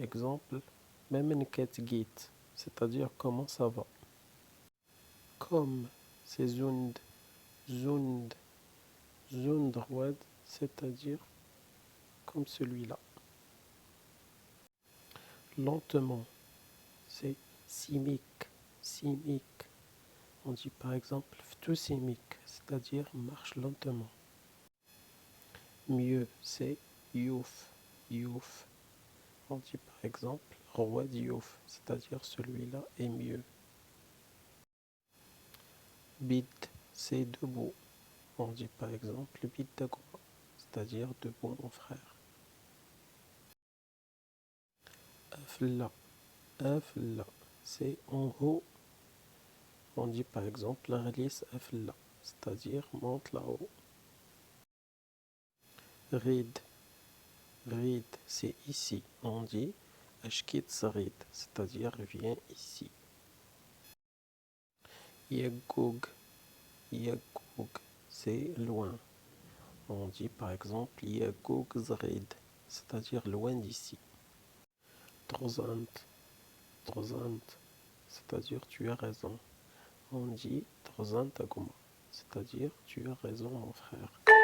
exemple, Memnket Git, c'est-à-dire comment ça va. Comme, c'est Zund, Zund, Zundrwad, c'est-à-dire comme celui-là. Lentement, c'est Simik, Simik. On dit par exemple Ftusimik, c'est-à-dire marche lentement. Mieux, c'est Youf, Youf. On dit par exemple Roi Youf, c'est-à-dire celui-là est mieux. Bid, c'est debout. On dit par exemple Bid Dagwa, c'est-à-dire debout mon frère. Afla, Afla, c'est en haut. On dit par exemple Rlis Afla, c'est-à-dire monte là-haut. Rid, Rid, c'est ici. On dit Ashkit Rid, c'est-à-dire viens ici. Yagoug, Yagoug, c'est loin. On dit par exemple Yagoug Zrid, c'est-à-dire loin d'ici. Trozant, Trozant, c'est-à-dire tu as raison. On dit Trozant Aguma, c'est-à-dire tu as raison mon frère.